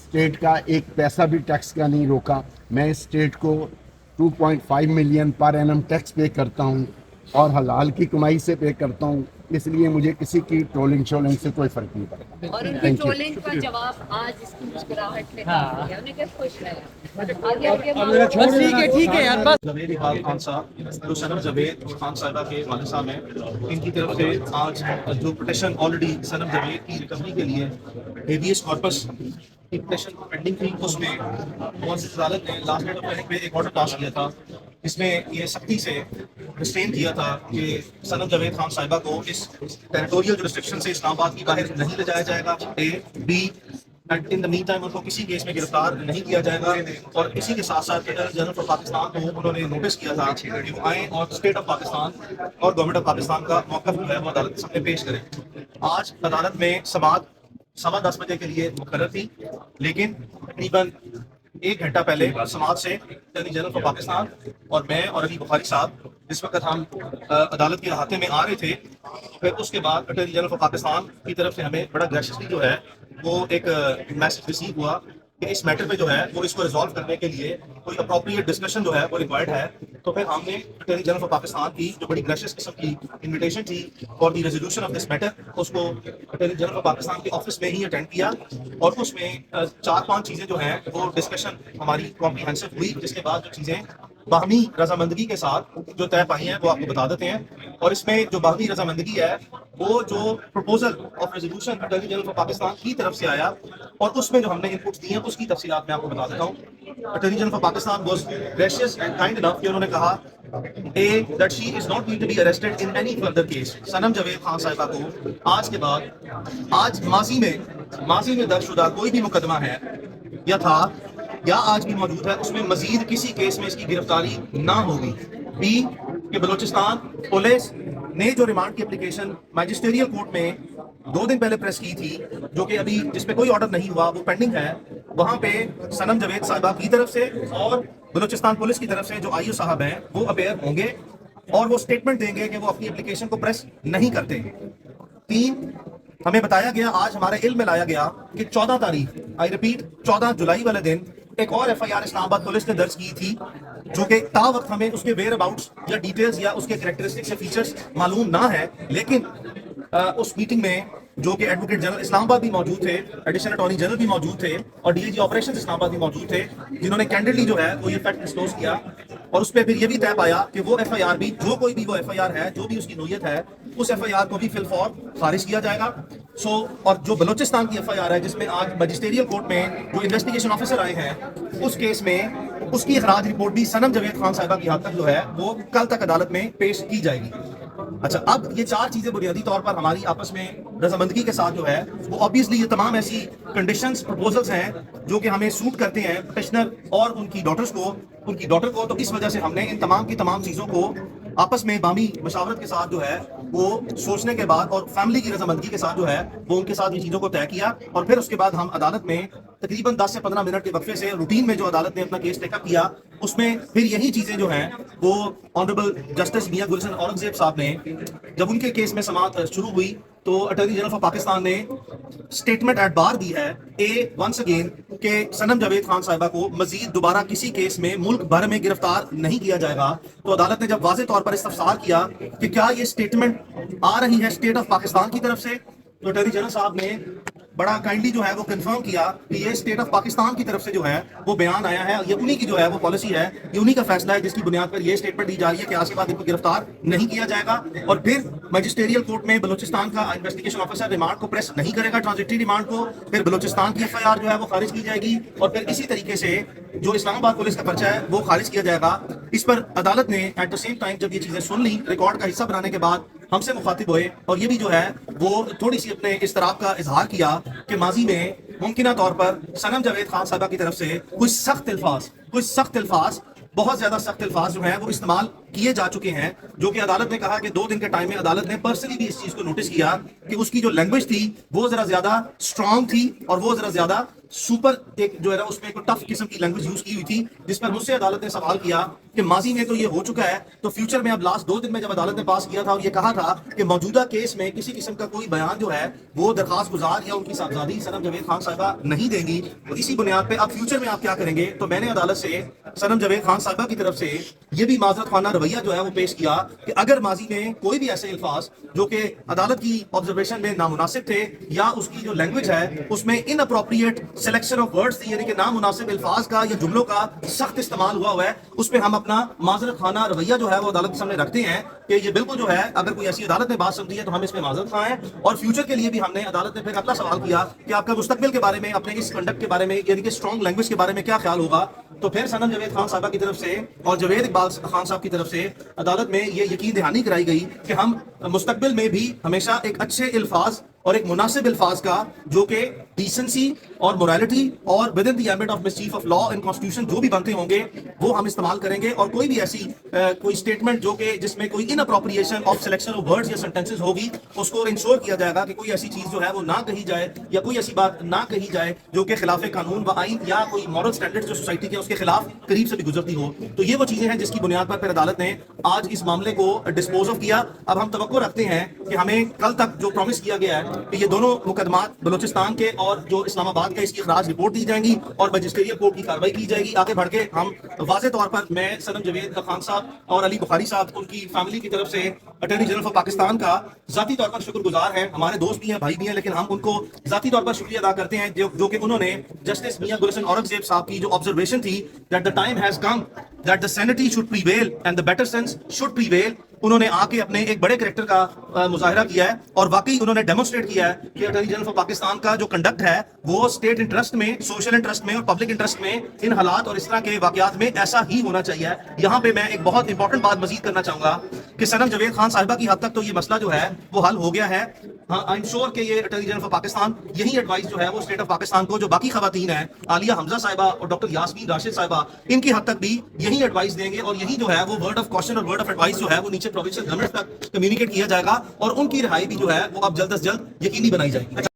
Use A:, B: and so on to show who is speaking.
A: State کا ایک پیسہ بھی ٹیکس کا نہیں روکا. میں اسٹیٹ کو 2.5 million per annum tax pay کرتا ہوں اور حلال کی کمائی سے پے کرتا ہوں. اس لیے مجھے کسی کی ٹرولنگ شولنگ سے کوئی فرق نہیں پڑتا.
B: اور ان کی ٹرولنگ کا جواب آج اس کی مسکراہٹ پہ دیا. انہیں کیا خوش
C: ٹھیک ہے یار بس.
D: جاوید اقبال خان صاحب جو صنم جاوید خان صاحبہ کے والد صاحب ہیں، ان کی طرف سے آج جو پٹیشن آلریڈی صنم جاوید کی ریکوری کے لیے ہیبیس کارپس کی پٹیشن پینڈنگ تھی، اس میں معزز عدالت نے لاسٹ ڈیٹ آف ہیئرنگ پہ ایک آرڈر پاس کیا تھا. اس میں یہ سختی سے ریسٹرین کیا تھا کہ صنم جاوید خان صاحبہ کو اس ٹیریٹوریل جورسڈکشن سے اسلام آباد کی باہر نہیں لے جایا جائے گا. اے be in the main time ان کو کسی کیس میں گرفتار نہیں کیا جائے گا. اور اسی کے ساتھ ساتھ جنرل آف پاکستان کو انہوں نے نوٹس کیا تھا کہ وہ آئیں اور اسٹیٹ آف پاکستان اور گورنمنٹ آف پاکستان کا موقف جو ہے وہ عدالت کے سامنے پیش کریں. آج عدالت میں سماعت 10:15 بجے کے لیے مقرر تھی، لیکن تقریباً 1 گھنٹہ پہلے سماعت سے اٹارنی جنرل آف پاکستان اور میں اور علی بخاری صاحب جس وقت ہم عدالت کے احاطے میں آ رہے تھے، پھر اس کے بعد اٹارنی جنرل آف پاکستان کی طرف سے ہمیں بڑا گریشیسلی جو ہے وہ ایک میسج ریسیو ہوا کہ اس میٹر پہ جو ہے وہ اس کو ریزالو کرنے کے لیے کوئی اپروپریٹ ڈسکشن جو ہے وہ ریکوائرڈ ہے. تو پھر ہم نے اٹارنی جنرل آف پاکستان کی جو بڑی گریشیس قسم کی انویٹیشن تھی for the resolution of this matter, اس کو اٹارنی جنرل آف پاکستان کے آفس میں ہی اٹینڈ کیا. اور اس میں 4-5 چیزیں جو ہیں وہ ڈسکشن ہماری کمپریہنسو ہوئی، جس کے بعد جو چیزیں باہمی رضامندگی کے ساتھ جو طے پائی ہیں وہ آپ کو بتا دیتے ہیں. اور اس میں جو باہمی رضامندگی ہے وہ جو proposal of resolution attorney general of Pakistan کی طرف سے آیا اور اس میں جو ہم نے انپٹس دی ہیں اس کی تفصیلات میں آپ کو بتا دیتا ہوں. Attorney general of Pakistan was gracious and kind انف کہ انہوں نے کہا that she is not going to be arrested in any further case. صنم جاوید خان صاحبہ کو آج کے بعد ماضی میں درج شدہ کوئی بھی مقدمہ ہے یا تھا یا آج بھی موجود ہے، اس میں مزید کسی کیس میں اس کی گرفتاری نہ ہوگی. بی کہ بلوچستان پولیس نے جو ریمانڈ کی اپلیکیشن میجسٹریل کورٹ میں 2 دن پہلے پریس کی تھی، جو کہ ابھی جس پہ کوئی آرڈر نہیں ہوا، وہ پینڈنگ ہے، وہاں پہ صنم جاوید صاحبہ کی طرف سے اور بلوچستان پولیس کی طرف سے جو آئی او صاحب ہیں وہ اپیئر ہوں گے اور وہ سٹیٹمنٹ دیں گے کہ وہ اپنی اپلیکیشن کو پریس نہیں کرتے. 3 ہمیں بتایا گیا، آج ہمارے علم میں لایا گیا کہ 14 تاریخ، آئی ریپیٹ 14 جولائی والے دن ایک اور ایف آئی آر اسلام آباد پولیس نے درج کی تھی، جو کہ تا وقت ہمیں اس کے ویئر اباؤٹس یا ڈیٹیلز یا اس کے کریکٹرسٹکس یا فیچرز معلوم نہ ہے. لیکن اس میٹنگ میں جو کہ ایڈوکیٹ جنرل اسلام آباد بھی موجود تھے، ایڈیشنل اٹارنی جنرل بھی موجود تھے اور ڈی اے جی آپریشن اسلام آباد بھی موجود تھے، جنہوں نے کینڈیڈلی جو ہے وہ یہ فیکٹ ڈسکلوز کیا. اور اس پہ پھر یہ بھی طے پایا کہ وہ ایف آئی آر بھی، جو کوئی بھی وہ ایف آئی آر ہے، جو بھی اس کی نوعیت ہے، اس ایف آئی آر کو بھی فی الفور خارج کیا جائے گا. اور جو بلوچستان کی ایف آئی آر ہے، جس میں آج میجسٹریل کورٹ میں جو انویسٹیگیشن آفیسر آئے ہیں، اس کیس میں اس کی اخراج رپورٹ بھی صنم جاوید خان صاحبہ کی حد تک جو ہے وہ کل تک عدالت میں پیش کی جائے گی. اچھا، اب یہ 4 چیزیں بنیادی طور پر ہماری آپس میں رضامندگی کے ساتھ جو ہے وہ آبویسلی یہ تمام ایسی کنڈیشنز پروپوزلز ہیں جو کہ ہمیں سوٹ کرتے ہیں پٹیشنر اور ان کی ڈاٹر کو. تو اس وجہ سے ہم نے ان تمام کی تمام چیزوں کو آپس میں بامی مشاورت کے ساتھ جو ہے وہ سوچنے کے بعد اور فیملی کی رضامندگی کے ساتھ جو ہے وہ ان کے ساتھ یہ چیزوں کو طے کیا. اور پھر اس کے بعد ہم عدالت میں تقریباً 10 سے 15 منٹ کے وقفے سے روٹین میں جو عدالت نے اپنا کیس ٹیک اپ کیا، اس میں پھر یہی چیزیں جو ہیں وہ آنریبل جسٹس میاں گلشن اورنگزیب صاحب نے جب ان کے کیس میں سماعت شروع ہوئی تو اٹارنی جنرل آف پاکستان نے سٹیٹمنٹ ایٹ بار دی ہے ونس اگین کہ صنم جاوید خان صاحبہ کو مزید دوبارہ کسی کیس میں ملک بھر میں گرفتار نہیں کیا جائے گا. تو عدالت نے جب واضح طور پر استفسار کیا کہ کیا یہ سٹیٹمنٹ آ رہی ہے اسٹیٹ آف پاکستان کی طرف سے، تو اٹارنی جنرل صاحب نے بڑا کائنڈلی جو ہے وہ کنفرم کیا کہ یہ اسٹیٹ آف پاکستان کی طرف سے جو ہے وہ بیان آیا ہے، یہ انہی کی جو ہے وہ پالیسی ہے، یہ انہی کا فیصلہ ہے جس کی بنیاد پر یہ اسٹیٹمنٹ دی جا رہی ہے کہ آج کے بعد ان کو گرفتار نہیں کیا جائے گا. اور پھر میجسٹریل کورٹ میں بلوچستان کا انویسٹیگیشن آفیسر ریمانڈ کو پریس نہیں کرے گا، ٹرانزٹری ریمانڈ کو، پھر بلوچستان کی ایف آئی آر جو ہے وہ خارج کی جائے گی اور پھر اسی طریقے سے جو اسلام آباد پولیس کا پرچہ ہے وہ خارج کیا جائے گا. اس پر عدالت نے ایٹ دا سیم ٹائم جب یہ چیزیں سن لی، ریکارڈ کا حصہ بنانے کے بعد ہم سے مخاطب ہوئے اور یہ بھی جو ہے وہ تھوڑی سی اپنے اضطراب کا اظہار کیا کہ ماضی میں ممکنہ طور پر صنم جاوید خان صاحبہ کی طرف سے کچھ سخت الفاظ، بہت زیادہ سخت الفاظ جو ہیں وہ استعمال کیے جا چکے ہیں جو کہ عدالت نے کہا کہ 2 دن کے ٹائم میں عدالت نے پرسنلی بھی اس چیز کو نوٹس کیا کہ اس کی جو لینگویج تھی وہ ذرا زیادہ اسٹرانگ تھی اور وہ ذرا زیادہ سپر ایک جو ہے نا اس میں کوئی ٹف قسم کی لینگویج یوز کی ہوئی تھی، جس پر مجھ سے عدالت نے سوال کیا کہ ماضی میں تو یہ ہو چکا ہے، تو فیوچر میں اب لاسٹ 2 دن میں جب عدالت نے پاس کیا تھا اور یہ کہا تھا کہ موجودہ کیس میں کسی قسم کا کوئی بیان جو ہے وہ درخواست گزار یا ان کی صاحبزادی صنم جاوید خان صاحبہ نہیں دیں گی، تو اسی بنیاد پہ اب فیوچر میں آپ کیا کریں گے؟ تو میں نے عدالت سے صنم جاوید خان صاحبہ کی طرف سے یہ بھی معذرت خانہ رویہ جو ہے وہ پیش کیا کہ اگر ماضی میں کوئی بھی ایسے الفاظ جو کہ عدالت کی آبزرویشن میں نامناسب تھے یا اس کی جو لینگویج ہے اس میں ان اپروپریٹ سلیکشن آف ورڈز تھی، یعنی کہ نامناسب الفاظ کا یا جملوں کا سخت استعمال ہوا ہے، اس پہ ہم اپنا معذرت خانہ رویہ جو ہے وہ عدالت کے سامنے رکھتے ہیں کہ یہ بالکل جو ہے اگر کوئی ایسی عدالت نے بات سمجھی ہے تو ہم اس میں معذرت خواہ ہیں۔ اور فیوچر کے لیے بھی ہم نے عدالت نے پھر اگلا سوال کیا کہ آپ کا مستقبل کے بارے میں، اپنے اس کنڈکٹ کے بارے میں، یعنی کہ اسٹرانگ لینگویج کے بارے میں کیا خیال ہوگا؟ تو پھر صنم جاوید خان صاحبہ کی طرف سے اور جاوید اقبال خان صاحب کی طرف سے عدالت میں یہ یقین دہانی کرائی گئی کہ ہم مستقبل میں بھی ہمیشہ ایک اچھے الفاظ اور ایک مناسب الفاظ کا جو کہ ڈیسنسی اور مورالٹی اور with in the ambit of mischief of law and constitution جو بھی بنتے ہوں گے وہ ہم استعمال کریں گے، اور کوئی بھی ایسی کوئی اسٹیٹمنٹ جو کہ جس میں کوئی in appropriation of selection of words یا سینٹینسز ہوگی اس کو انشور کیا جائے گا کہ کوئی ایسی چیز جو ہے وہ نہ کہی جائے یا کوئی ایسی بات نہ کہی جائے جو کہ خلاف قانون و آئین یا کوئی مورل اسٹینڈرڈ جو سوسائٹی کے اس کے خلاف قریب سے بھی گزرتی ہو۔ تو یہ وہ چیزیں ہیں جس کی بنیاد پر پھر عدالت نے آج اس معاملے کو ڈسپوز آف کیا۔ اب ہم توقع رکھتے ہیں کہ ہمیں کل تک جو پرومس کیا گیا ہے کہ یہ دونوں مقدمات بلوچستان کے اور جو اسلام آباد کا اس کی اخراج رپورٹ دی جائیں گی اور مجسٹریل کورٹ کی کارروائی کی جائے گی۔ آگے بڑھ کے ہم واضح طور پر میں صنم جاوید خان صاحب اور علی بخاری صاحب ان کی فیملی کی طرف سے اٹارنی جنرل آف پاکستان کا ذاتی طور پر شکر گزار ہیں، ہمارے دوست بھی ہیں، بھائی بھی ہیں، لیکن ہم ان کو ذاتی طور پر شکریہ ادا کرتے ہیں جو کہ انہوں نے جسٹس میاں گلشن اورنگزیب صاحب کی جو آبزرویشن تھی that the time has come that the sanity should prevail and the better sense should prevail، انہوں نے آ کے اپنے ایک بڑے کریکٹر کا مظاہرہ کیا ہے اور واقعی انہوں نے ڈیمونسٹریٹ کیا ہے کہ اٹارنی جنرل آف پاکستان کا جو کنڈکٹ ہے وہ اسٹیٹ انٹرسٹ میں، سوشل انٹرسٹ میں اور پبلک انٹرسٹ میں ان حالات اور اس طرح کے واقعات میں ایسا ہی ہونا چاہیے۔ یہاں پہ میں ایک بہت امپورٹنٹ بات مزید کرنا چاہوں گا کہ صنم جاوید خان صاحبہ کی حد تک تو یہ مسئلہ جو ہے وہ حل ہو گیا ہے۔ ہاں آئی ایم شیور کہ یہ اٹارنی جنرل آف پاکستان یہی ایڈوائس جو ہے وہ اسٹیٹ آف پاکستان کو جو باقی خواتین ہیں عالیہ حمزہ صاحبہ اور ڈاکٹر یاسمین راشد صاحبہ ان کی حد تک بھی یہی ایڈوائس دیں گے، اور یہی جو ہے وہ ورڈ آف کوشن اور ورڈ آف ایڈوائس جو ہے وہ نیچے پروونشل گورنمنٹ تک کمیونیکیٹ کیا جائے گا اور ان کی رہائی بھی جو ہے وہ اب جلد از جلد یقینی بنائی جائے گی۔